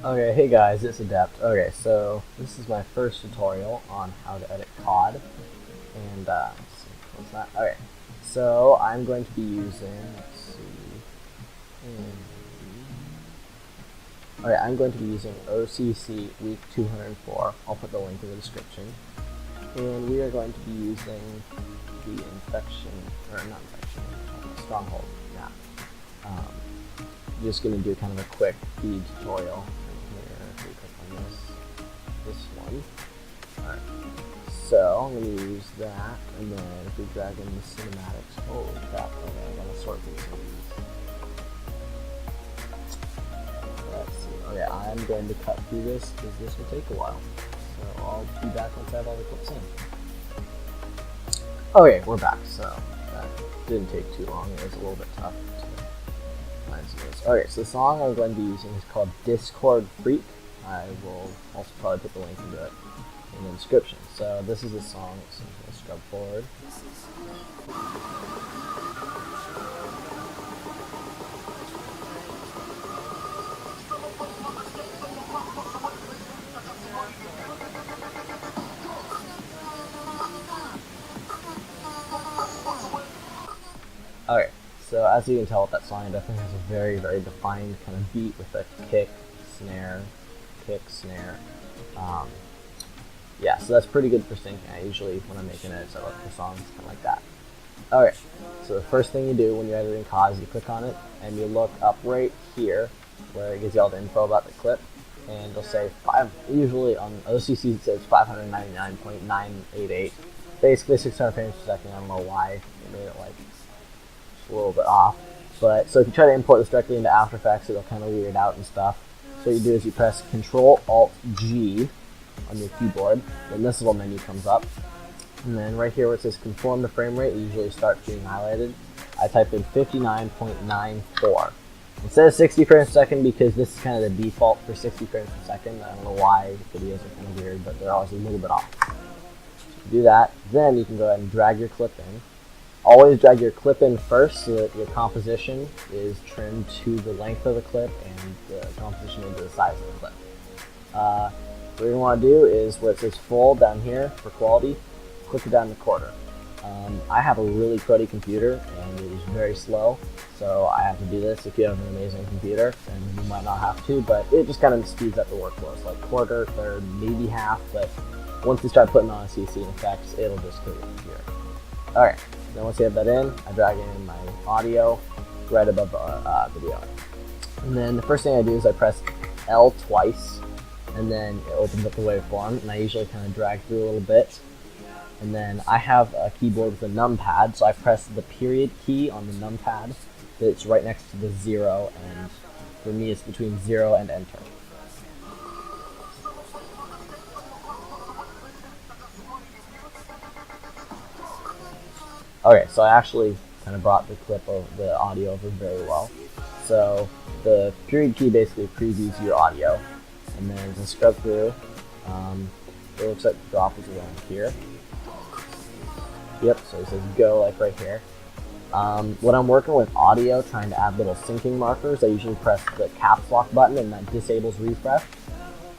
Okay, hey guys, it's Adept. Okay, so this is my first tutorial on how to edit COD, and let's see, what's that? Okay, so I'm going to be using, let's see, okay, I'm going to be using OCC week 204. I'll put the link in the description, and we are going to be using the infection, or not infection, stronghold map. Just going to do kind of a quick feed tutorial. Here, if we click on this one. Alright, so I'm going to use that, and then if we drag in the cinematics, oh crap, okay, I gotta sort these things. Let's see, okay, I'm going to cut through this because this will take a while. So I'll be back once I have all the clips in. Okay, we're back, so that didn't take too long, it was a little bit tough. Okay, so the song I'm going to be using is called Discord Freak. I will also probably put the link into it in the description. So this is the song, so I'm going to scrub forward. Okay, so as you can tell with that song, it definitely has a very, very defined kind of beat with a kick, snare. Yeah, so that's pretty good for syncing. I usually, when I'm making edits, I look for songs kind of like that. Okay, so the first thing you do when you're editing COD is you click on it, and you look up right here, where it gives you all the info about the clip, and it'll say, usually on OCC it says 599.988, basically 600 frames per second. I don't know why they made it like a little bit off. But so if you try to import this directly into After Effects, it'll kind of weird out and stuff. So what you do is you press Control-Alt-G on your keyboard, then this little menu comes up. And then right here where it says conform to frame rate, it usually starts being highlighted. I type in 59.94. Instead of 60 frames per second, because this is kind of the default for 60 frames per second. I don't know why videos are kind of weird, but they're always a little bit off. So you do that, then you can go ahead and drag your clip in. Always drag your clip in first so that your composition is trimmed to the length of the clip and the composition into the size of the clip. What you want to do is where it says full down here for quality, click it down the quarter. I have a really cruddy computer and it is very slow, so I have to do this. If you have an amazing computer, then you might not have to, but it just kind of speeds up the workflow. It's like quarter, third, maybe half, but once you start putting on a CC and effects, it'll just kill your computer. Alright, then once you have that in, I drag in my audio right above the video. And then the first thing I do is I press L twice, and then it opens up the waveform, and I usually kind of drag through a little bit. And then I have a keyboard with a numpad, so I press the period key on the numpad that's right next to the 0, and for me it's between 0 and enter. Okay, so I actually kind of brought the clip of the audio over very well. So the period key basically previews your audio, and then to scrub through, it looks like the drop is around here. Yep, so it says go like right here. When I'm working with audio, trying to add little syncing markers, I usually press the caps lock button, and that disables refresh,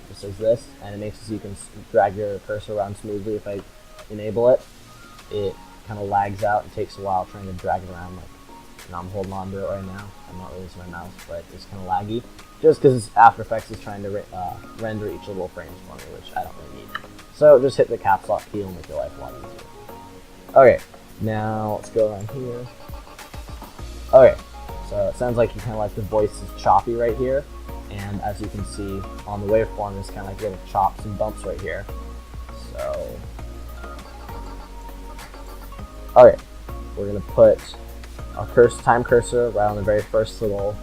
just as this, and it makes it so you can drag your cursor around smoothly. If I enable it, it kind of lags out and takes a while trying to drag it around. Like, you know, I'm holding on to it right now. I'm not really using my mouse, but it's kind of laggy, just because After Effects is trying to render each little frames for me, which I don't really need. So just hit the caps lock key and make your life a lot easier. Okay, now let's go around here. Okay, so it sounds like you kind of like the voice is choppy right here, and as you can see on the waveform, there's kind of like little chops and bumps right here. So, okay, we're gonna put our time cursor right on the very first little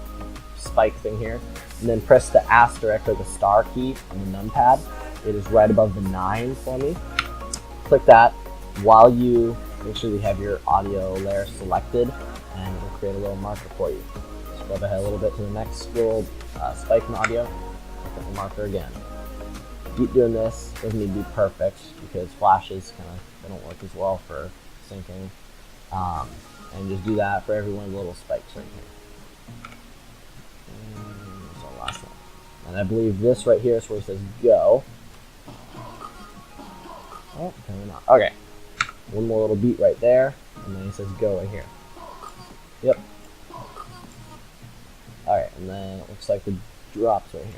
spike thing here, and then press the asterisk or the star key on the numpad. It is right above the 9 for me. Click that while you make sure you have your audio layer selected, and it will create a little marker for you. Scrub ahead a little bit to the next little spike in audio, click the marker again. Keep doing this. Doesn't need to be perfect because flashes they don't work as well for syncing. And just do that for every one of the little spikes right here. So last one. And I believe this right here is where it says go. Oh, apparently not. Okay. One more little beat right there, and then he says go right here. Yep. Alright, and then it looks like the drops right here.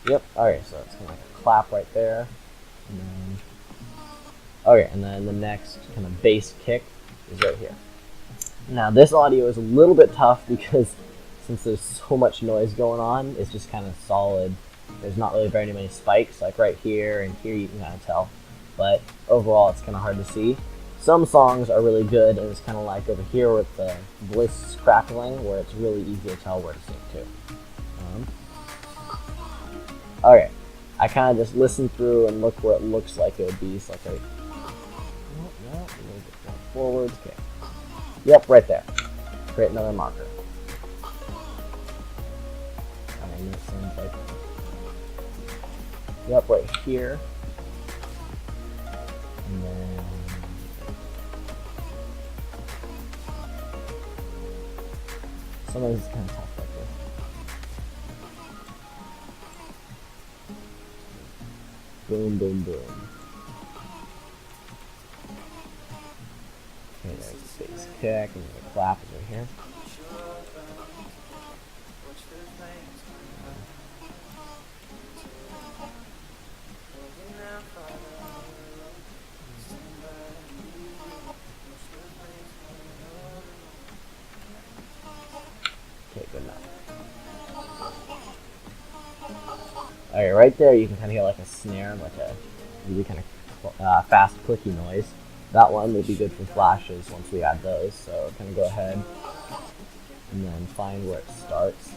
Yep, alright, so it's kind of like a clap right there. And then, okay, and then the next kind of bass kick is right here. Now this audio is a little bit tough because since there's so much noise going on, it's just kind of solid. There's not really very many spikes, like right here and here you can kind of tell. But overall it's kind of hard to see. Some songs are really good, and it's kind of like over here with the voice crackling, where it's really easy to tell where to sing to. Okay, I kind of just listened through and look where it looks like it would be. So like no, move it forwards. Okay. Yep, right there. Create another marker. And it seems like, yep, right here. And then sometimes it's kind of tough like this. Boom, boom, boom. Okay, there's the bass kick, and the clap is right here. Okay, good enough. Alright, right there you can kind of hear like a snare, like a really kind of fast, clicky noise. That one would be good for flashes once we add those. So kind of go ahead and then find where it starts.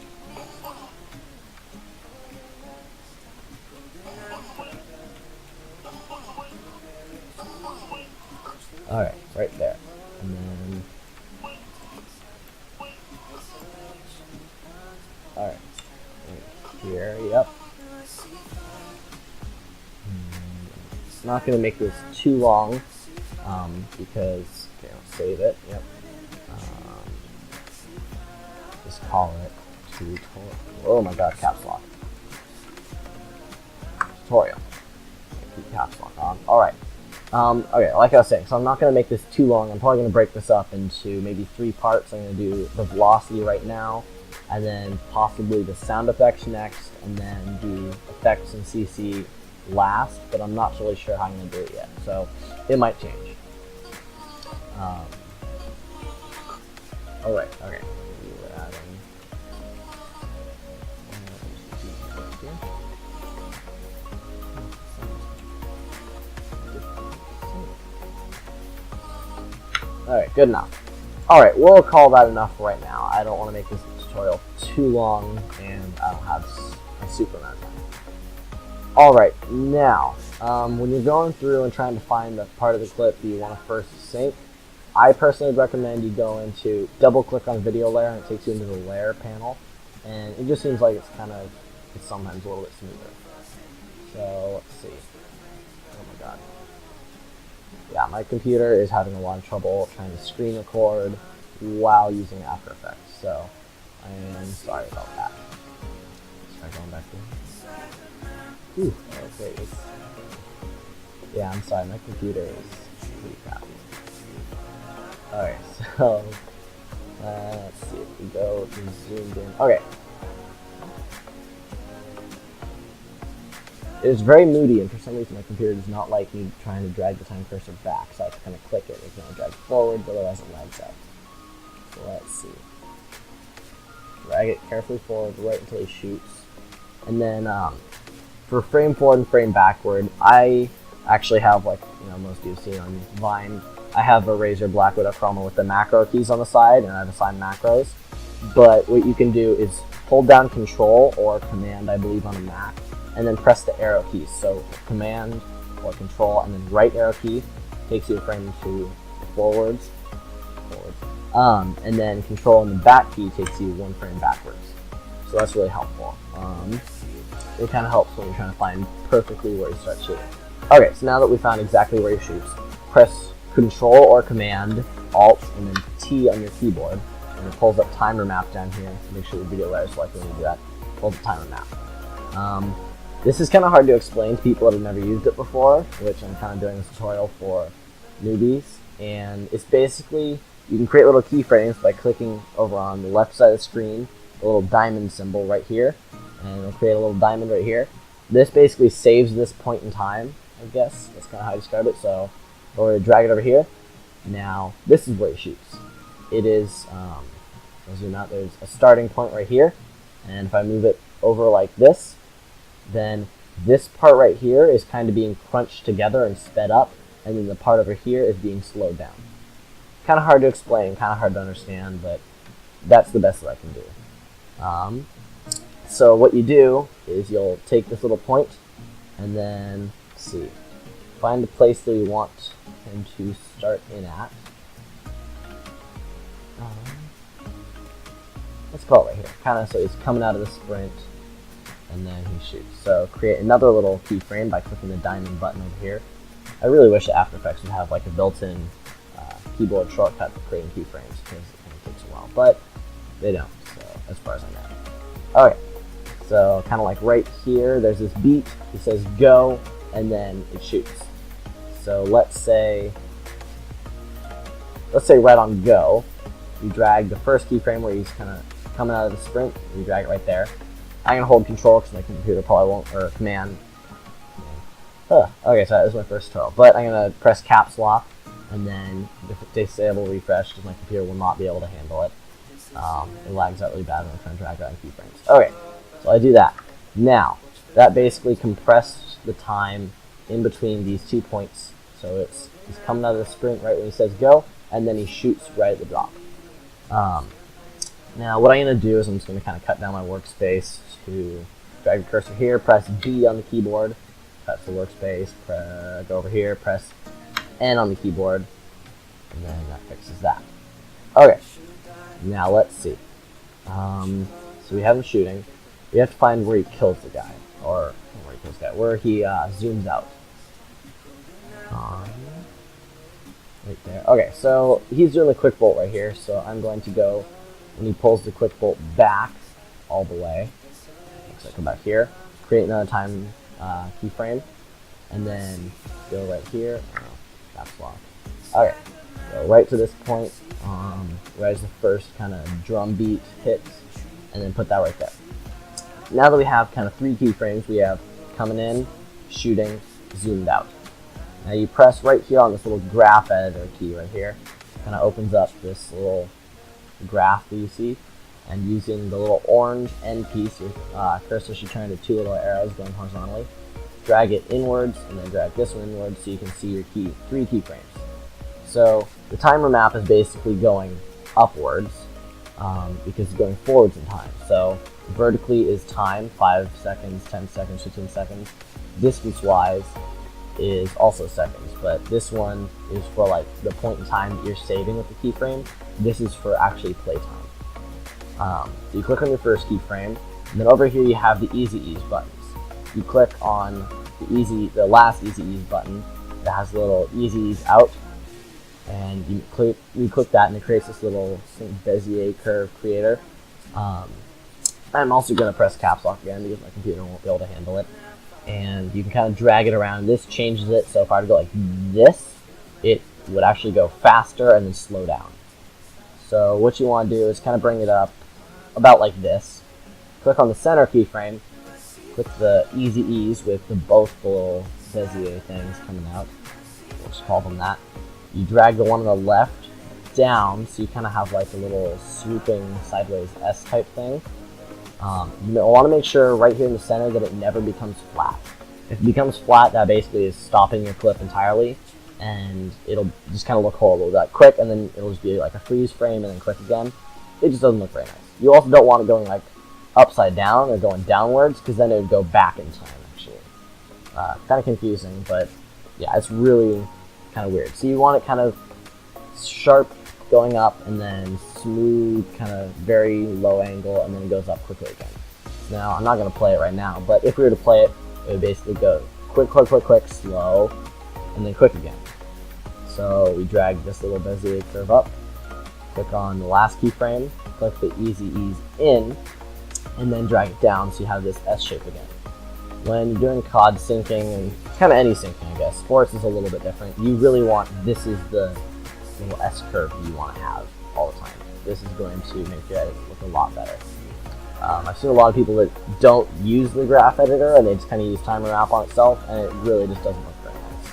Alright, right there. And then alright, right here, yep. I'm not going to make this too long because, okay, I'll save it, yep. Just call it tutorial. Oh my god, caps lock. Tutorial. Keep caps lock on. Alright. Okay, like I was saying, so I'm not going to make this too long. I'm probably going to break this up into maybe 3 parts. I'm going to do the velocity right now, and then possibly the sound effects next, and then do effects and CC last, but I'm not really sure how I'm going to do it yet, so it might change. Alright, okay. We're adding alright, good enough. Alright, we'll call that enough for right now. I don't want to make this tutorial too long, and I don't have a super amount of time. Alright, now, when you're going through and trying to find the part of the clip that you want to first sync, I personally recommend you go into, double click on video layer, and it takes you into the layer panel, and it just seems like it's sometimes a little bit smoother. So, let's see. Oh my god. Yeah, my computer is having a lot of trouble trying to screen record while using After Effects, so I am sorry about that. Let's try going back to Ooh, okay. Yeah, I'm sorry, my computer is pretty crappy. Alright, so let's see if we go to zoomed in. Okay. It's very moody, and for some reason my computer does not like me trying to drag the time cursor back, so I have to kind of click it. It's going to drag forward, but otherwise it lags out. So let's see. Drag it carefully forward right until he shoots. And then for frame forward and frame backward, I actually have, like, most of you have seen on Vine, I have a Razer Black Widow Chroma with the macro keys on the side, and I've assigned macros. But what you can do is hold down Control or Command, I believe, on a Mac, and then press the arrow keys. So Command or Control, and then right arrow key takes you a frame to forwards, and then Control and the back key takes you 1 frame backwards. So that's really helpful. It kind of helps when you're trying to find perfectly where you start shooting. Okay, so now that we found exactly where he shoots, press Control or Command, Alt, and then T on your keyboard, and it pulls up timer map down here. Make sure the video layer is selected when you do that. Pulls the timer map. This is kind of hard to explain to people that have never used it before, which I'm kind of doing this tutorial for newbies. And it's basically, you can create little keyframes by clicking over on the left side of the screen, a little diamond symbol right here, and it'll create a little diamond right here. This basically saves this point in time, I guess. That's kind of how I describe it. So I'll drag it over here. Now, this is where he shoots. It is, I'll zoom out, there's a starting point right here, and if I move it over like this, then this part right here is kind of being crunched together and sped up, and then the part over here is being slowed down. Kind of hard to explain, kind of hard to understand, but that's the best that I can do. So what you do is you'll take this little point, and then, let's see, find a place that you want him to start in at. Let's call it right here, kind of so he's coming out of the sprint, and then he shoots. So create another little keyframe by clicking the diamond button over here. I really wish that After Effects would have like a built-in keyboard shortcut for creating keyframes, because it kind of takes a while, but they don't, so as far as I know. Okay, so kind of like right here, there's this beat, it says go, and then it shoots. So let's say right on go, you drag the first keyframe where he's kind of coming out of the sprint, you drag it right there. I'm going to hold control because my computer probably won't, or command. Okay, so that was my first tutorial. But I'm going to press caps lock, and then disable refresh because my computer will not be able to handle it. It lags out really bad when I'm trying to drag out keyframes. Okay, so I do that. Now, that basically compressed the time in between these 2 points. So he's coming out of the sprint right when he says go, and then he shoots right at the drop. Now what I'm going to do is I'm just going to kind of cut down my workspace to drag the cursor here, press B on the keyboard, cut the workspace, go over here, press N on the keyboard, and then that fixes that. Okay, now let's see. So we have him shooting. We have to find where he kills the guy, or not where he kills the guy, where he zooms out. Right there. Okay, so he's doing the quick bolt right here, so I'm going to go, when he pulls the quick bolt back all the way, so I come back here, create another time keyframe, and then go right here, caps lock. Okay, so right to this point, right as the first kind of drum beat hits, and then put that right there. Now that we have kind of 3 keyframes, we have coming in, shooting, zoomed out. Now you press right here on this little graph editor key right here, kind of opens up this little graph that you see, and using the little orange end piece, your cursor should turn into 2 little arrows going horizontally. Drag it inwards, and then drag this one inwards so you can see your 3 keyframes. So the timer map is basically going upwards because it's going forwards in time. So vertically is time, 5 seconds, 10 seconds, 15 seconds. Distance-wise is also seconds, but this one is for like the point in time that you're saving with the keyframe. This is for actually playtime. So you click on your first keyframe, and then over here you have the easy ease buttons. You click on the last easy ease button that has a little easy ease out, and you click that, and it creates this little Bezier curve creator. I'm also going to press caps lock again because my computer won't be able to handle it. And you can kind of drag it around. This changes it, so if I were to go like this, it would actually go faster and then slow down. So what you want to do is kind of bring it up about like this. Click on the center keyframe, click the easy ease with both the little Bezier things coming out. We'll just call them that. You drag the one on the left down, so you kind of have like a little swooping sideways S type thing. You want to make sure right here in the center that it never becomes flat. If it becomes flat, that basically is stopping your clip entirely, and it'll just kind of look horrible. That quick, and then it'll just be like a freeze frame, and then click again. It just doesn't look very nice. You also don't want it going like upside down or going downwards, because then it would go back in time, actually. Kind of confusing, but yeah, it's really kind of weird. So you want it kind of sharp going up, and then smooth, kind of very low angle, and then it goes up quickly again. Now, I'm not going to play it right now, but if we were to play it, it would basically go quick, quick, quick, quick, slow, and then quick again. So we drag this little Bezier curve up, click on the last keyframe, click the easy ease in, and then drag it down so you have this S shape again. When you're doing COD syncing, and kind of any syncing I guess, sports is a little bit different, you really want, this is the little S curve you want to have all the time. This is going to make your edit look a lot better. I've seen a lot of people that don't use the graph editor and they just kind of use time remap on itself, and it really just doesn't look very nice.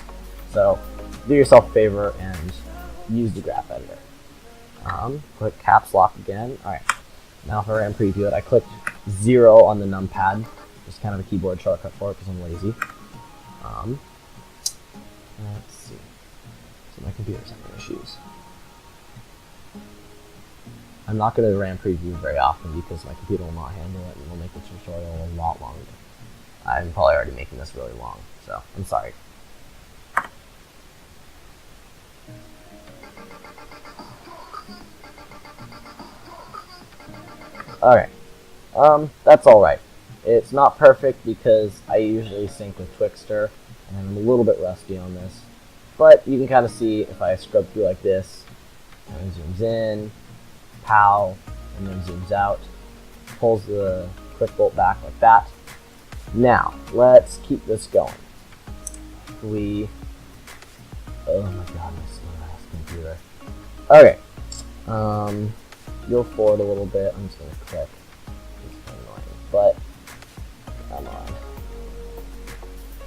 So do yourself a favor and use the graph editor. Click caps lock again. Alright, now if I ran preview it, I clicked 0 on the numpad, just kind of a keyboard shortcut for it because I'm lazy. Let's see. So my computer's having issues. I'm not going to ram preview very often because my computer will not handle it and will make the tutorial a lot longer. I'm probably already making this really long, so I'm sorry. Alright, that's alright. It's not perfect because I usually sync with Twixtor, and I'm a little bit rusty on this. But you can kind of see if I scrub through like this, and it zooms in, pow, and then zooms out, pulls the quick bolt back like that. Now, let's keep this going. Oh my god, this last computer. Okay, go forward a little bit. I'm just gonna click. It's annoying, but come on.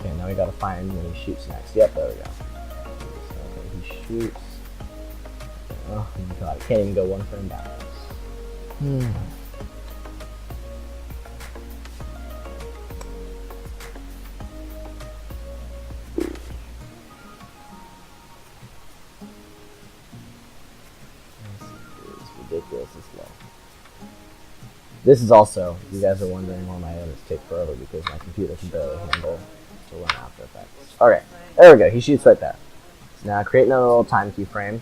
Okay, now we gotta find when he shoots next. Yep, there we go. Okay, he shoots. Oh my god, I can't even go one frame back. It's ridiculously slow. This is also, you guys are wondering why my edits take forever, because my computer can barely handle to run After Effects. Alright, there we go, he shoots right there. So now create another little time keyframe.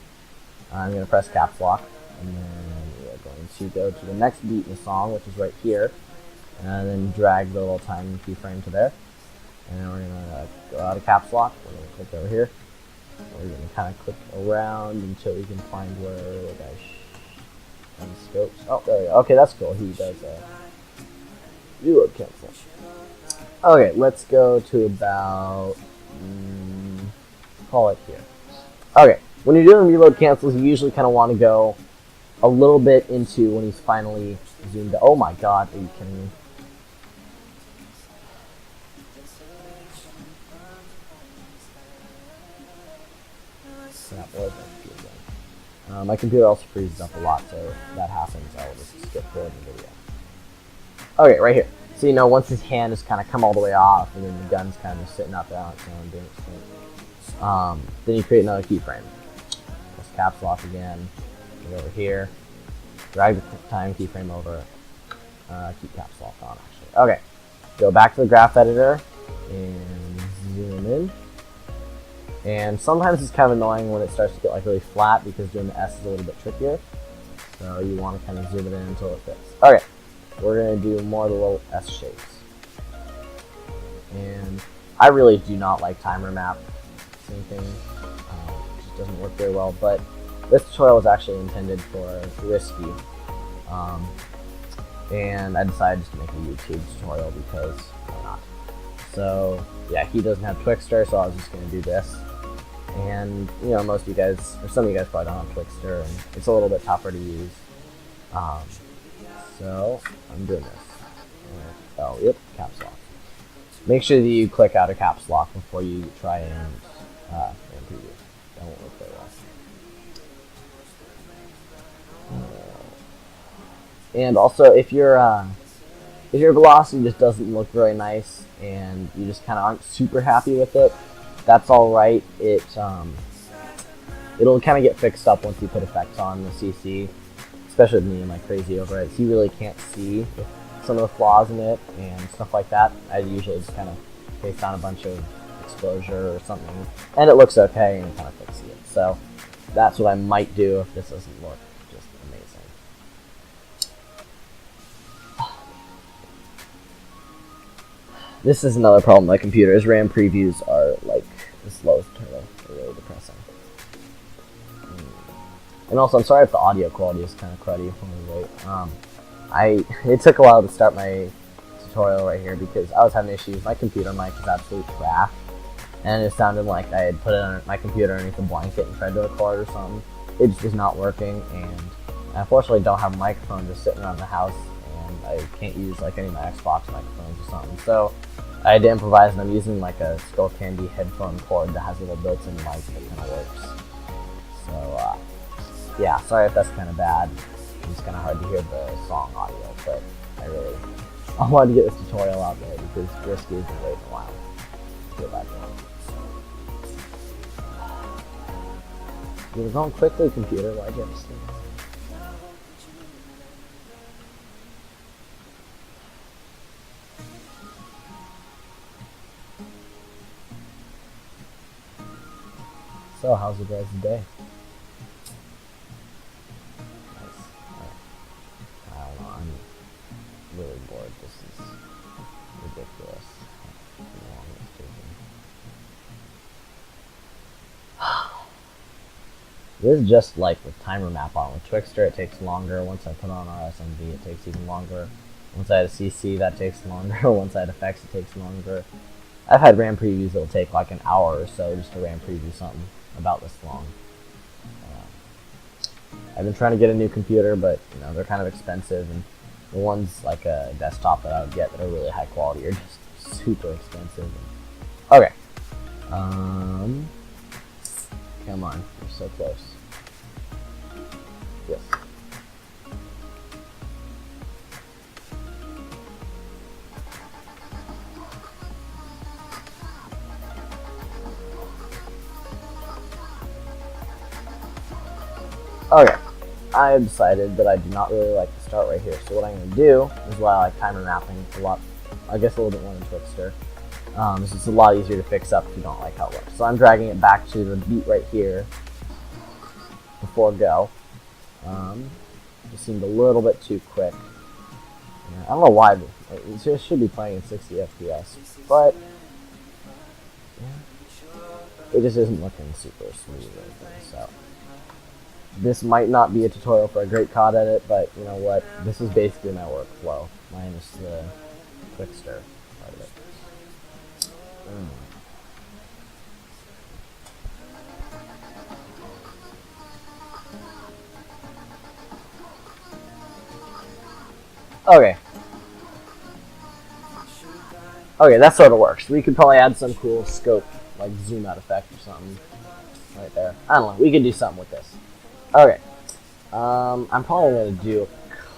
I'm going to press caps lock, and then we're going to go to the next beat in the song, which is right here, and then drag the little time keyframe to there. And then we're going to go out of caps lock, we're going to click over here, we're going to kind of click around until we can find where the guy scopes. Oh, there we go. Okay, that's cool. He does reload cancel. Okay, let's go to about call it here. Okay, when you're doing reload cancels, you usually kind of want to go a little bit into when he's finally zoomed out. Oh my god, are you kidding me? My computer also freezes up a lot, so if that happens, I will just skip forward in the video. Okay, right here. So you know, once his hand has kind of come all the way off, and then the gun's kind of sitting up there on its own doing its thing. Then you create another keyframe. Press caps lock again. Go over here. Drag the time keyframe over. Keep caps lock on, actually. Okay. Go back to the graph editor and zoom in. And sometimes it's kind of annoying when it starts to get like really flat because doing the S is a little bit trickier. So you want to kind of zoom it in until it fits. Okay, we're going to do more of the little S shapes. And I really do not like time remap syncing. It doesn't work very well, but this tutorial was actually intended for Risky. And I decided just to make a YouTube tutorial because why not? So yeah, he doesn't have Twixtor, so I was just going to do this. And you know, most of you guys, or some of you guys probably don't have Twixtor, and it's a little bit tougher to use. So I'm doing this. Oh, yep, caps lock. Make sure that you click out of caps lock before you try and preview. That won't work very well. And also, if your velocity just doesn't look very nice and you just kind of aren't super happy with it, that's all right. It'll kind of get fixed up once you put effects on the CC, especially with me and my crazy overrides. You really can't see some of the flaws in it and stuff like that. I usually just kind of paste on a bunch of exposure or something, and it looks okay and kind of fixes it. So that's what I might do if this doesn't look just amazing. This is another problem with my computer, is RAM previews are like the slowest turtle. They're really depressing. And also, I'm sorry if the audio quality is kind of cruddy when we wait. It took a while to start my tutorial right here because I was having issues. My computer mic is absolute trash, and it sounded like I had put it on my computer underneath a blanket and tried to record or something. It just was not working, and I unfortunately don't have a microphone just sitting around the house, and I can't use like any of my Xbox microphones or something. So I had to improvise, and I'm using like a Skull Candy headphone cord that has a little built-in mic that kind of works. So yeah, sorry if that's kind of bad. It's kind of hard to hear the song audio, but I wanted to get this tutorial out there because Risky's been waiting a while. Feel bad for him. You were going quickly, computer. Why'd you have to stay? So, how's your guys' day? Nice. Alright. I don't know, I'm really bored. This is ridiculous. How long it's taking. This is just like with time remap on. With Twixtor, it takes longer. Once I put on RSMV, it takes even longer. Once I had a CC, that takes longer. Once I had effects, it takes longer. I've had RAM previews that'll take like an hour or so just to RAM preview something about this long. I've been trying to get a new computer, but you know they're kind of expensive, and the ones like a desktop that I would get that are really high quality are just super expensive. Okay. Come on, you're so close. Yes. Okay, I have decided that I do not really like to start right here, so what I'm going to do is why I like timer mapping a lot, I guess a little bit more than Twixtor. It's just a lot easier to fix up if you don't like how it looks. So I'm dragging it back to the beat right here before go. It seemed a little bit too quick. I don't know why, it just should be playing in 60 FPS, but yeah, it just isn't looking super smooth or anything, so. This might not be a tutorial for a great COD edit, but you know what? This is basically my workflow, minus the Twixtor part of it. Okay. Okay, that sort of works. We could probably add some cool scope, like zoom out effect or something right there. I don't know, we could do something with this. Okay, I'm probably going to do a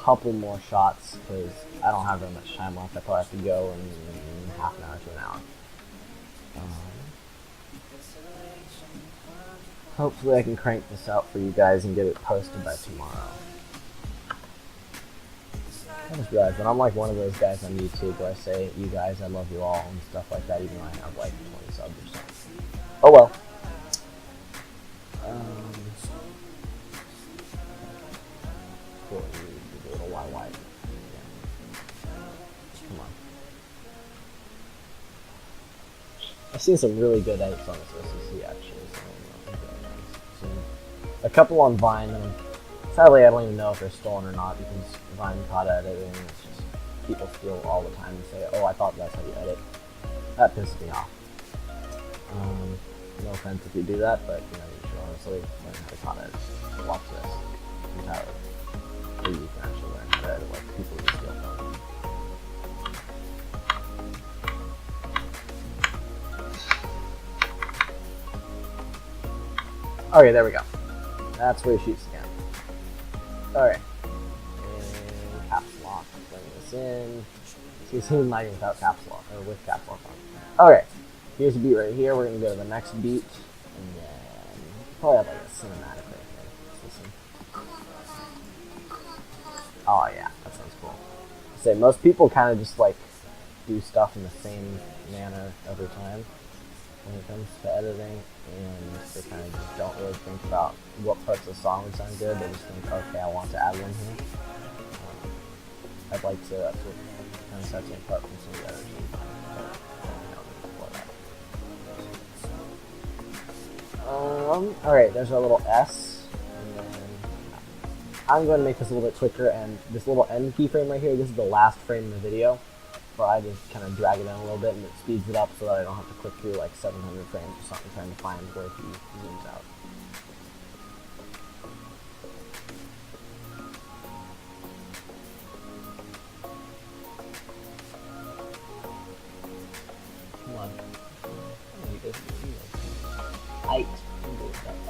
couple more shots because I don't have very much time left. I probably have to go in half an hour to an hour. Hopefully I can crank this out for you guys and get it posted by tomorrow. I just realized that I'm like one of those guys on YouTube where I say, you guys, I love you all, and stuff like that, even though I have like 20 subs or something. Oh well. Cool, you need to do a little YY. Yeah. Come on. I've seen some really good edits on this OCC actually, so a couple on Vine, and sadly I don't even know if they're stolen or not because Vine COD editing, it's just people steal all the time and say, oh, I thought that's how you edit. That pisses me off. No offense if you do that, but you know, you should honestly learn how to COD edit. Watch this entirely. Or you can actually learn how to edit like people who steal from. Okay, there we go. That's where he shoots again. Alright. And caps lock. Bring this in. So you see him lighting without caps lock, or with caps lock on. Okay. Here's a beat right here. We're going to go to the next beat. And then probably have like a cinematic right here. Let's listen. Oh yeah, that sounds cool. Say most people kind of just like do stuff in the same manner every time when it comes to editing, and they kind of just don't really think about what parts of the song would sound good. They just think, okay, I want to add one here. I'd like to, that's what kind of sets me apart from some of the others. Alright, there's our little S, and then I'm going to make this a little bit quicker, and this little end keyframe right here, this is the last frame in the video. But I just kind of drag it in a little bit, and it speeds it up so that I don't have to click through like 700 frames or something trying to find where he zooms out. Come on. I need this. Height.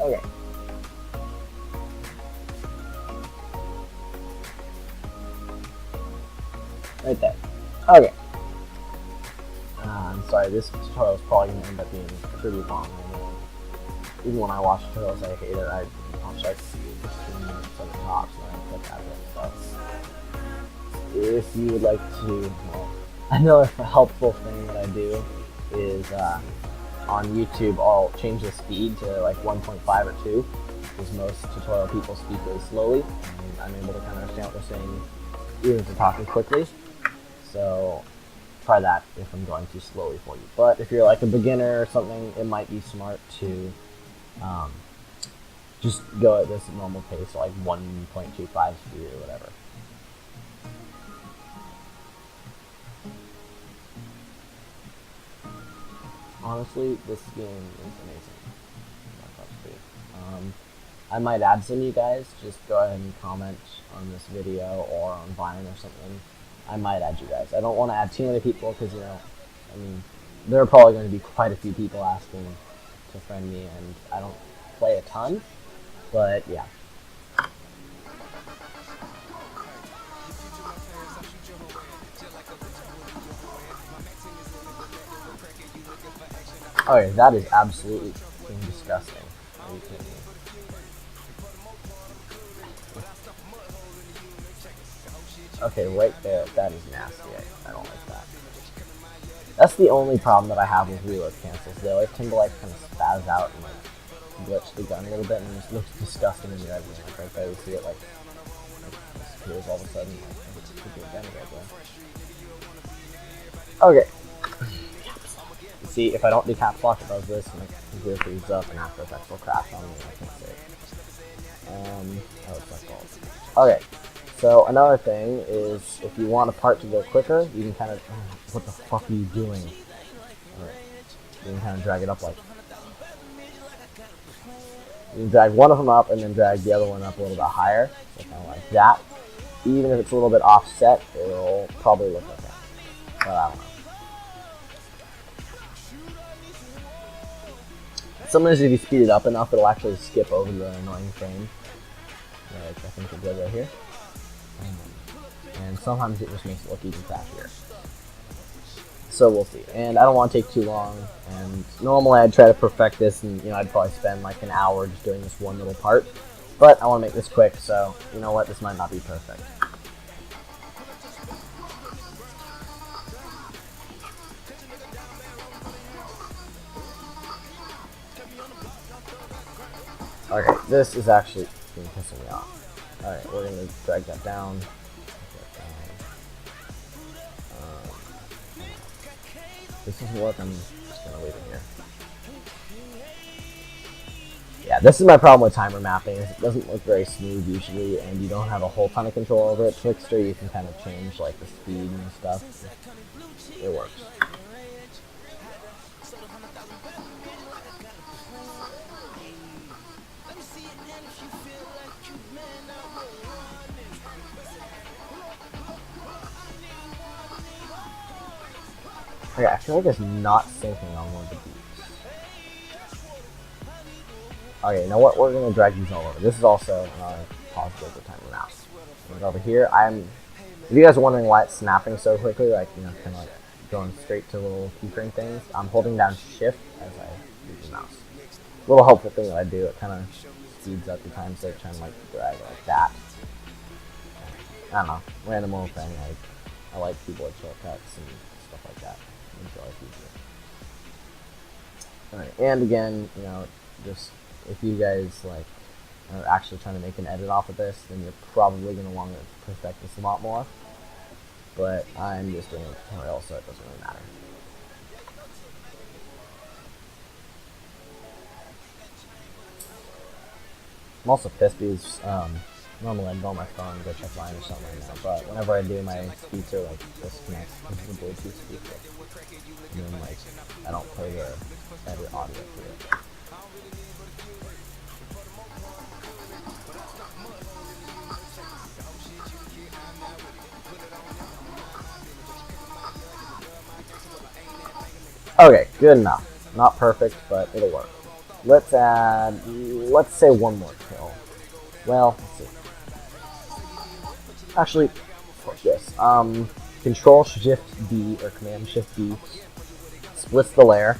Okay. Right there. Okay. I'm sorry, this tutorial is probably going to end up being pretty long. I know. Even when I watch tutorials, I hate it. I watch like 15 minutes at the top, so I click out of it. So, if you would like to, well, another helpful thing that I do is on YouTube, I'll change the speed to like 1.5 or 2, because most tutorial people speak really slowly, and I'm able to kind of understand what they're saying, even if they're talking quickly. So try that if I'm going too slowly for you. But if you're like a beginner or something, it might be smart to just go at this normal pace, so like 1.25 speed or whatever. Honestly, this game is amazing. I might add some of you guys. Just go ahead and comment on this video or on Vine or something. I might add you guys. I don't want to add too many people because, you know, I mean, there are probably going to be quite a few people asking to friend me, and I don't play a ton, but yeah. Okay, that is absolutely disgusting. Are you kidding me? Okay, right there, that is nasty. I don't like that. That's the only problem that I have with reload cancels. They always tend to like kind of spaz out and like glitch the gun a little bit, and it just looks disgusting when you're editing. Like right there, you see it like disappears all of a sudden. Like, it's a good gun right there. Okay. See, if I don't do caps lock, it does this, and the computer freezes up, and After Effects will crash on me, and I can't save. What's that called? Okay, so another thing is, if you want a part to go quicker, you can kind of, what the fuck are you doing? Right. You can kind of drag it up like, you can drag one of them up, and then drag the other one up a little bit higher, so kind of like that. Even if it's a little bit offset, it'll probably look okay, but I don't know. Sometimes if you speed it up enough, it'll actually skip over the annoying frame. Like I think it did right here. And sometimes it just makes it look even crappier. So we'll see. And I don't want to take too long. And normally I'd try to perfect this, and I'd probably spend like an hour just doing this one little part. But I want to make this quick, so you know what? This might not be perfect. Okay, this is actually pissing me off. Alright, we're going to drag that down. This doesn't work, I'm just going to leave it here. Yeah, this is my problem with timer mapping, is it doesn't look very smooth usually, and you don't have a whole ton of control over it. Twixtor, you can kind of change like the speed and stuff. It works. Okay, I feel like it's not syncing on one of the beats. Okay, you know what? We're gonna drag these all over. This is also another positive with timer maps. Over here, if you guys are wondering why it's snapping so quickly, like, kind of like going straight to little keyframe things, I'm holding down Shift as I use the mouse. Little helpful thing that I do, it kind of speeds up the time, so trying to like drag it like that. I don't know, random little thing. Like, I like keyboard shortcuts and stuff like that. Alright, and again, just if you guys like are actually trying to make an edit off of this, then you're probably going to want to perfect this a lot more. But I'm just doing a tutorial, so it doesn't really matter. I'm also pissed because Normally I'd go on my phone and go check mine or something right now, but whenever I do, my speaker like disconnects because of the Bluetooth speaker. And then like I don't play the edit audio through it. Okay, good enough. Not perfect, but it'll work. Let's add, let's say one more kill. Well, let's see. Actually, fuck this. Control Shift D or Command Shift D splits the layer.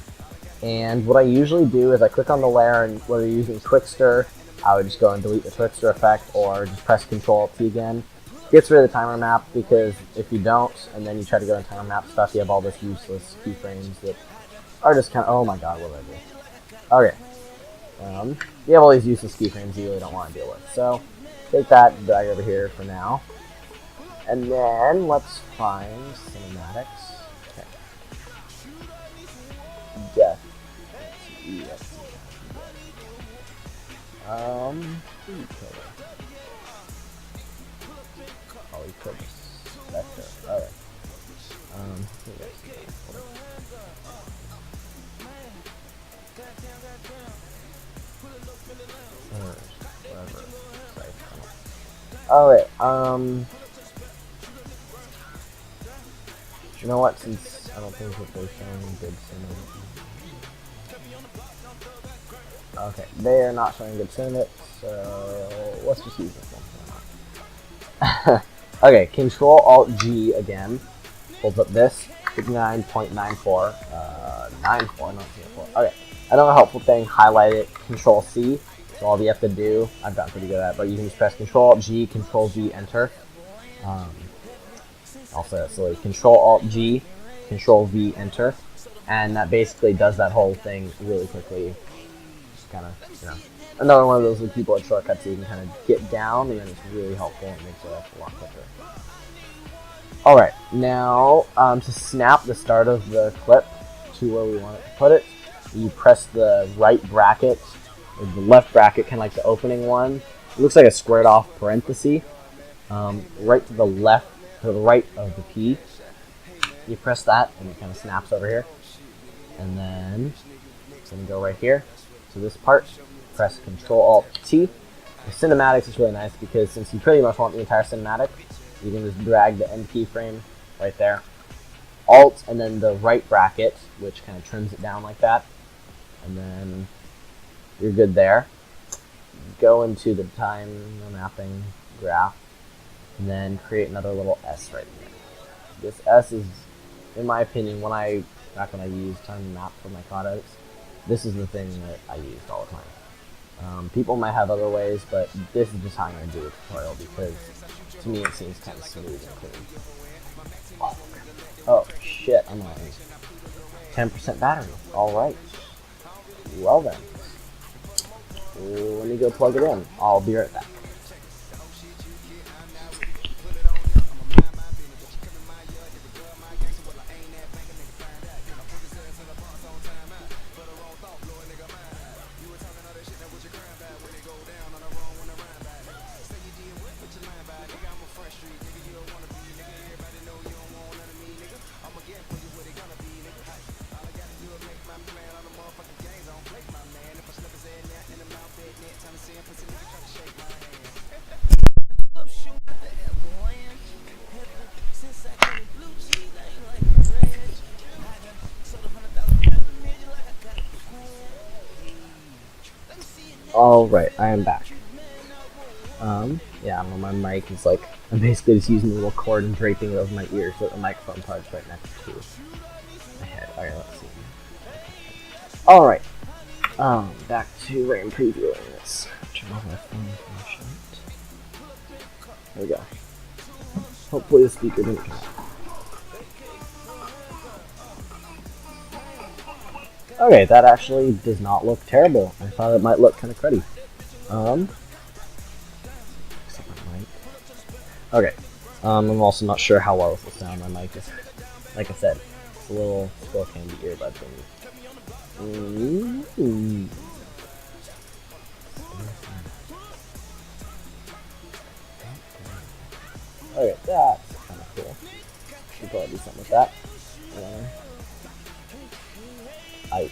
And what I usually do is I click on the layer, and whether you're using Twixtor, I would just go and delete the Twixtor effect, or just press Control T again. Gets rid of the timer map, because if you don't, and then you try to go in timer map stuff, you have all this useless keyframes that are just kind of, oh my god, what did I do? Okay. You have all these useless keyframes you really don't want to deal with. So, take that, drag over here for now. And then, let's find cinematics. Okay. Death. Oh, he killed this vector. Alright. Alright, you know what, since I don't think that they're showing good cinematics. Okay, they are not showing good cinematics, so let's just use this one. Okay, Control Alt G again. Pulls up this 59.94, 94, not 04. Okay, another helpful thing, highlight it, Control C. So all you have to do, I've gotten pretty good at it, but you can just press Control Alt G, Control V, Enter. Also, so Control Alt G, Control V, Enter, and that basically does that whole thing really quickly. Just kind of, you know, another one of those little keyboard shortcuts so you can kind of get down, and it's really helpful and makes it a lot quicker. Alright, now to snap the start of the clip to where we want it to put it, you press the right bracket, or the left bracket, kind of like the opening one. It looks like a squared off parenthesis. Right to the left, to the right of the P. You press that, and it kind of snaps over here. And then it's going to go right here. So this part, press Control Alt T. The cinematics is really nice because since you pretty much want the entire cinematic, you can just drag the end keyframe right there. Alt and then the right bracket, which kind of trims it down like that. And then you're good there. Go into the time mapping graph and then create another little S right here. This S is, in my opinion, back when I used time map for my COD edits, this is the thing that I used all the time. People might have other ways, but this is just how I'm going to do a tutorial because to me it seems kind of smooth and clean. Oh shit, I'm on 10% battery. Alright. Well then. Let me go plug it in. I'll be right back. Alright, I am back. Yeah, I don't know, my mic is like, I'm basically just using a little cord and draping it over my ear so that the microphone part's right next to my head. Alright, let's see. Alright, back to RAM previewing this. Turn off my phone flashlight. There we go. Hopefully the speaker didn't come out. Okay, that actually does not look terrible. I thought it might look kind of cruddy. Okay. I'm also not sure how well this will sound. My mic is, like I said, it's a little Skull Candy earbud thingy. Okay, that's kind of cool. Should probably do something with that. I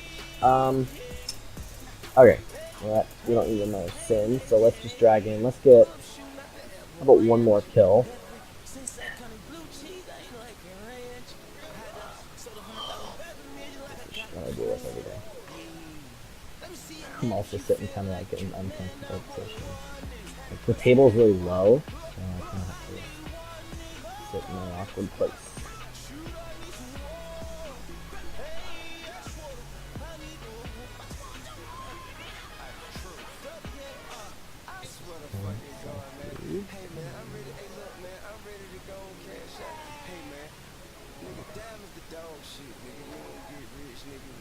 okay. Well, we don't need another sin, so let's just drag in. Let's get how about one more kill. I do this every day. I'm also sitting kind of like in an uncomfortable position. Like, the table's really low, so I kind of have to sit in an awkward place.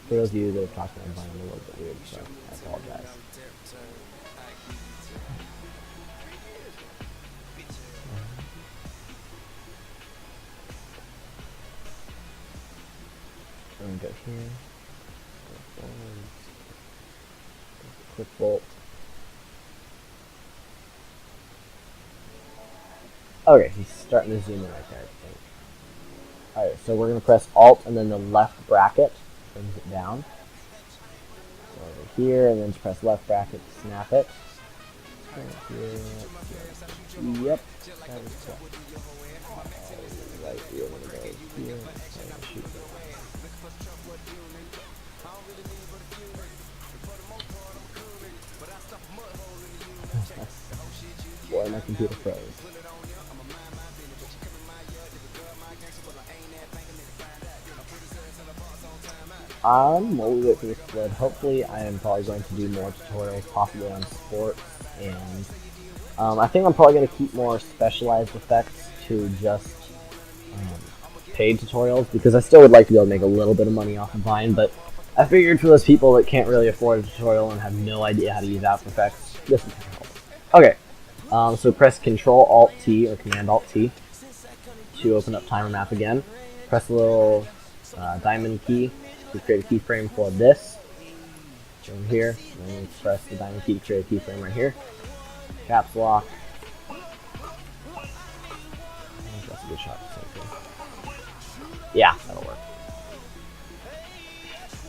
For those of you that have talked to me, I'm a little bit weird, so I apologize. I'm gonna go here, go forward, quick bolt. Okay, he's starting to zoom in right there, I think. Alright, so we're gonna press Alt and then the left bracket brings it down. So over here, and then press left bracket to snap it. Yep. That is cool. Right here, we're gonna go here. Shoot. Boy, my computer froze. While we wait for this flood, hopefully I am probably going to do more tutorials, possibly on sports, and I think I'm probably going to keep more specialized effects to just paid tutorials, because I still would like to be able to make a little bit of money off of Vine, but I figured for those people that can't really afford a tutorial and have no idea how to use After Effects, this is help. Okay, so press Control-Alt-T or Command-Alt-T to open up Timer Map again. Press the little diamond key to create a keyframe for this. Over here, and then press the diamond key to create a keyframe right here. Caps lock. That's a good shot. Yeah, that'll work.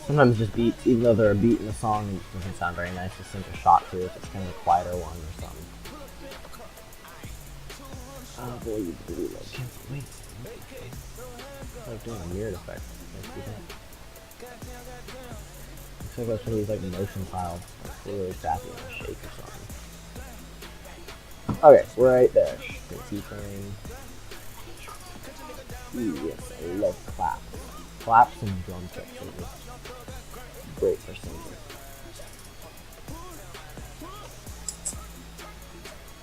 Sometimes just beats, even though they're a beat in the song, it doesn't sound very nice to sync a shot to if it's kind of a quieter one or something. Oh boy, you really love cancel. Wait. I was doing a mirrored effect. Let's do that. Looks like I was trying to use like motion files, like really sassy and a shake or something. Okay, so we're right there. Keyframe. Ooh, yes, I love claps. Claps and drum kicks are just great for singing.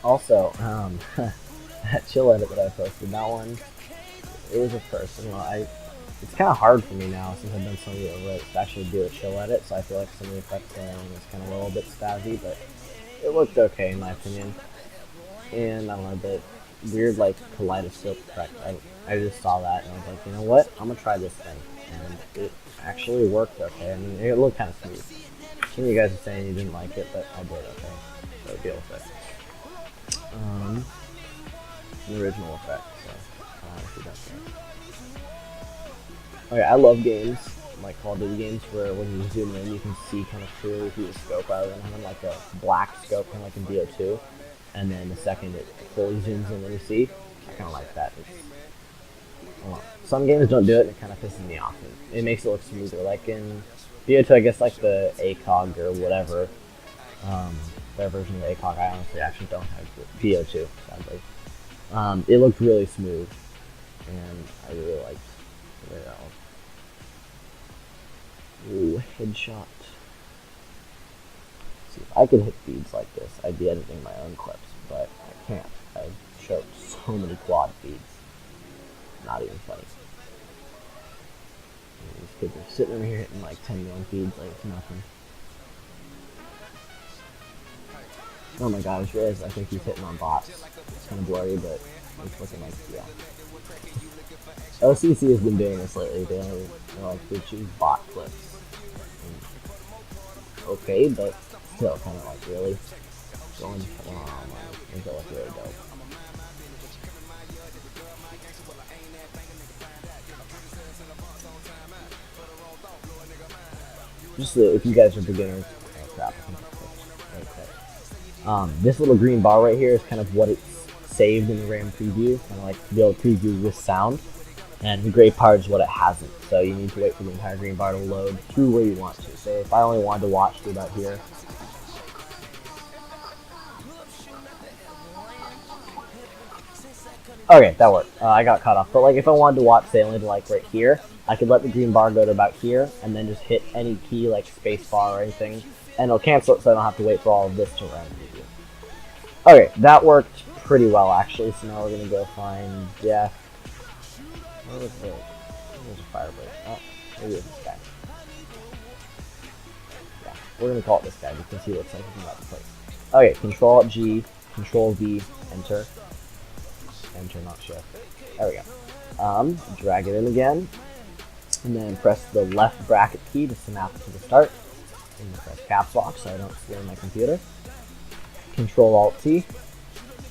Also, that chill edit that I posted, that one, it was a personal. It's kind of hard for me now since I've done so many over it to actually do a chill edit, so I feel like some of the effects there was kind of a little bit spazzy, but it looked okay in my opinion. And I don't know, the weird like kaleidoscope effect, I just saw that and I was like, you know what, I'm gonna try this thing, and it actually worked okay. I mean, it looked kind of smooth. Some of you guys are saying you didn't like it, but I did okay, so deal with it. The original effect, so see that there. Okay, I love games like Call of Duty games where when you zoom in you can see kind of clearly through the scope rather than having like a black scope kind of like in BO2, and then the second it fully zooms in and you see. I kind of like that. Some games don't do it and it kind of pisses me off. It makes it look smoother. Like in BO2, I guess like the ACOG or whatever, their version of the ACOG, I honestly actually don't have BO2, sadly. It looked really smooth, and I really liked the way that looked. Ooh, headshot. See, if I could hit feeds like this, I'd be editing my own clips, but I can't. I've showed so many quad feeds. Not even funny. And these kids are sitting over here hitting like 10 million feeds like it's nothing. Oh my god, I just realized I think he's hitting on bots. It's kind of blurry, but it's looking like, yeah. OCC has been doing this lately. They like to choose bot clips. Okay, but still kind of like really going, oh man, I think that look really dope. just if you guys are beginners. Oh crap! I think it's right. This little green bar right here is kind of what it's saved in the RAM preview, kind of like to be able to preview with sound. And the gray part is what it hasn't. So you need to wait for the entire green bar to load through where you want to. So if I only wanted to watch to about here. Okay, that worked. I got cut off. But like if I wanted to watch, say, only to like right here, I could let the green bar go to about here, and then just hit any key like space bar or anything, and it'll cancel it so I don't have to wait for all of this to run. Okay, that worked pretty well actually. So now we're gonna go find Jeff. Where was it? There's a fire break. Oh, maybe it's this guy. Yeah, we're gonna call it this guy because he looks like he's about to play. Okay, Control G, Control V, Enter. Enter, not Shift. There we go. Drag it in again, and then press the left bracket key to snap it to the start. And press caps lock so I don't slam my computer. Control Alt T.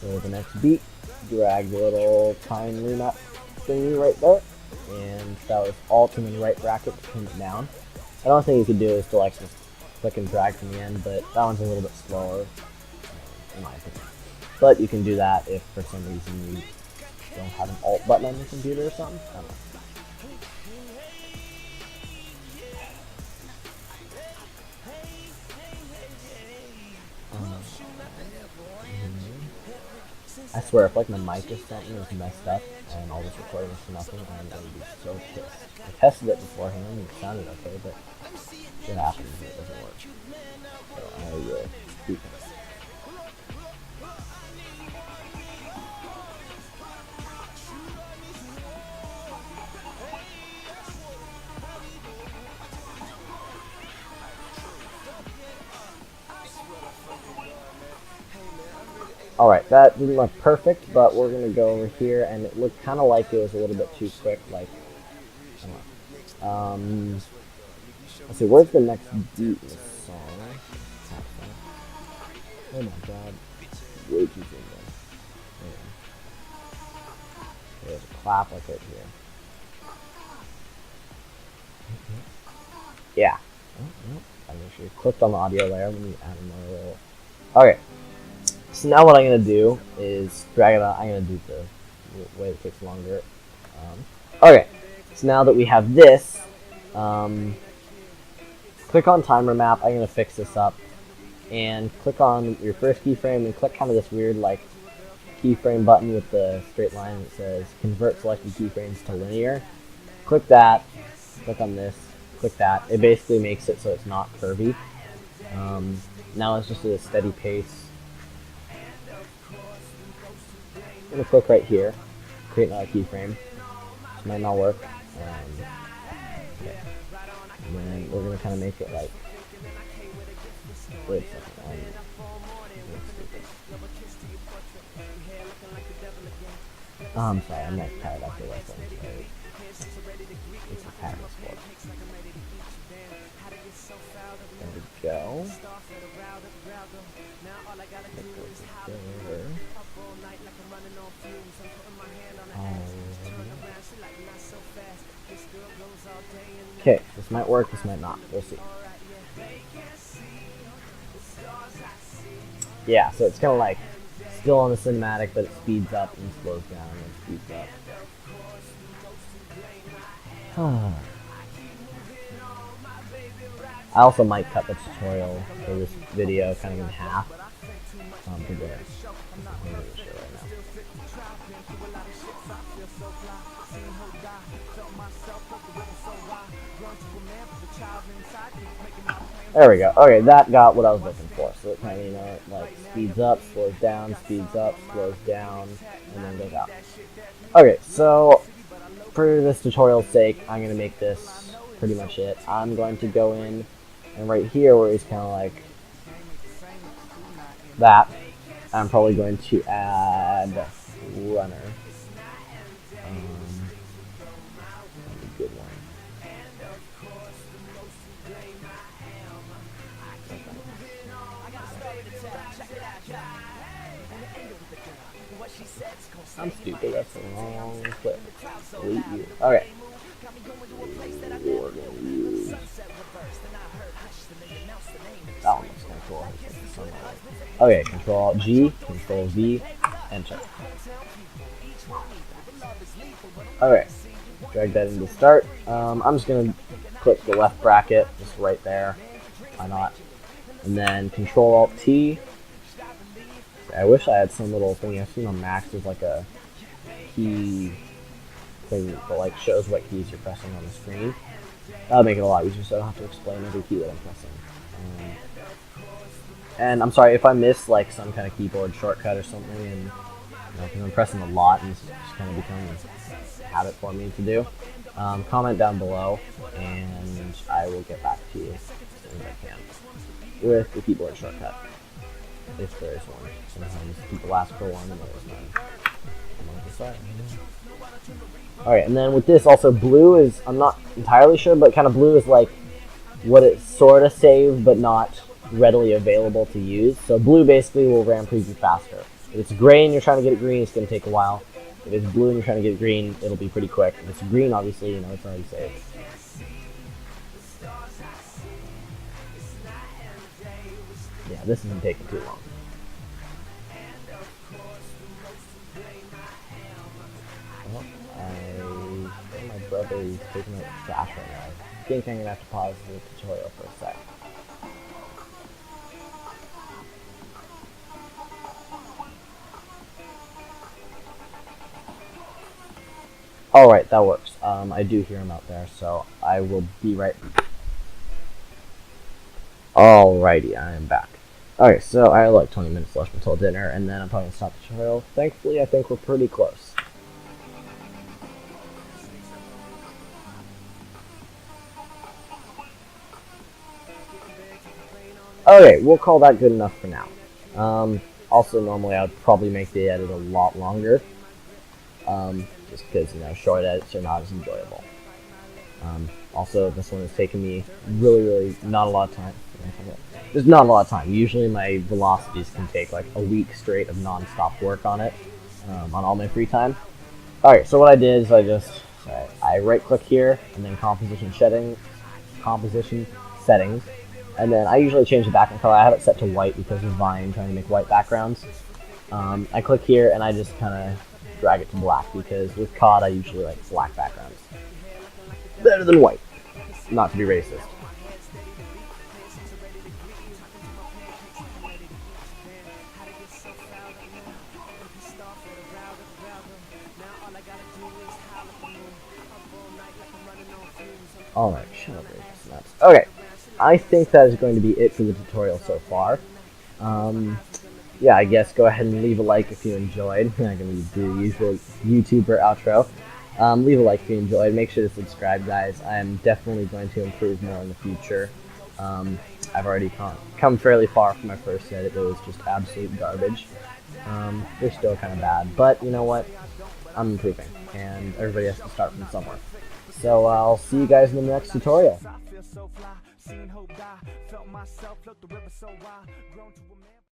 Go to the next beat. Drag the little time remap thingy right there, and that was Alt and then right bracket to pin it down. Another thing you could do is to like just click and drag from the end, but that one's a little bit slower, in my opinion. But you can do that if for some reason you don't have an Alt button on your computer or something. I don't know. I swear, if like my mic or something is messed up and all this recording is for nothing, I'm going to be so pissed. I tested it beforehand and it sounded okay, but shit happens and it doesn't work. So I will keep it. Alright, that didn't look perfect, but we're going to go over here, and it looked kind of like it was a little bit too quick, like, I don't know. Let's see, where's the next beat in this song? Oh my god. Way too soon, man. There's a clap like right here. Yeah. I'm make sure you clicked on the audio layer, let me add another little... Okay. So now what I'm going to do is drag it out. I'm going to do the way it takes longer. Okay, so now that we have this, click on Timer Map. I'm going to fix this up. And click on your first keyframe and click kind of this weird like keyframe button with the straight line that says Convert Selected Keyframes to Linear. Click that. Click on this. Click that. It basically makes it so it's not curvy. Now it's just at a steady pace. I'm going to click right here, create another keyframe. This might not work. Okay. And then we're going to kind of make it like... Wait a second. I'm sorry, I'm not tired after this one. It's a pattern sport. There we go. Okay, this might work, this might not. We'll see. Yeah, so it's kind of like still on the cinematic, but it speeds up and slows down and speeds up. I also might cut the tutorial for this video kind of in half. To get it. There we go. Okay, that got what I was looking for. So it kind of, you know, it like speeds up, slows down, speeds up, slows down, and then goes out. Okay, so for this tutorial's sake, I'm going to make this pretty much it. I'm going to go in, and right here where he's kind of like that, I'm probably going to add runner. A good one. I'm stupid, that's a long clip. Delete you. Okay. We're gonna use Okay, Control Alt G, Control V, Enter. Okay, drag that into start. I'm just gonna click the left bracket, just right there. Why not? And then Control Alt T. I wish I had some little thing I've seen on Macs. There's like a key thing that like shows what keys you're pressing on the screen. That'll make it a lot easier, so I don't have to explain every key that I'm pressing. And I'm sorry if I miss like some kind of keyboard shortcut or something, and because I'm pressing a lot and it's just kind of becoming a habit for me to do. Comment down below, and I will get back to you as soon as I can with the keyboard shortcut, if there is one. Sometimes people ask for one and there is none. Alright, and then with this also, blue is, I'm not entirely sure, but kind of blue is like what it sort of saved but not readily available to use. So blue basically will RAM preview faster. If it's gray and you're trying to get it green, it's going to take a while. If it's blue and you're trying to get it green, it'll be pretty quick. If it's green, obviously, you know, it's already saved. Yeah, this isn't taking too long. Oh, my brother is taking out the trash right now. I think I'm going to have to pause the tutorial for a sec. Alright, that works. I do hear him out there, so I will be right back. Alrighty, I am back. Okay, so I have like 20 minutes left until dinner, and then I'm probably going to stop the tutorial. Thankfully, I think we're pretty close. Okay, we'll call that good enough for now. Also, normally I would probably make the edit a lot longer. Just because, you know, short edits are not as enjoyable. Also, this one has taken me really not a lot of time. There's not a lot of time. Usually my velocities can take like a week straight of non-stop work on it, on all my free time. Alright, so what I did is I right-click here, and then composition settings, and then I usually change the background color. I have it set to white because of Vine trying to make white backgrounds. I click here, and I just kind of drag it to black, because with COD I usually like black backgrounds. Better than white. Not to be racist. Alright, shut up, snaps. Okay, I think that is going to be it for the tutorial so far. Yeah, I guess go ahead and leave a like if you enjoyed. I'm not going to do the usual YouTuber outro. Leave a like if you enjoyed. Make sure to subscribe, guys. I am definitely going to improve more in the future. I've already come fairly far from my first edit that was just absolute garbage. They're still kind of bad, but you know what? I'm improving, and everybody has to start from somewhere. So I'll see you guys in the next tutorial.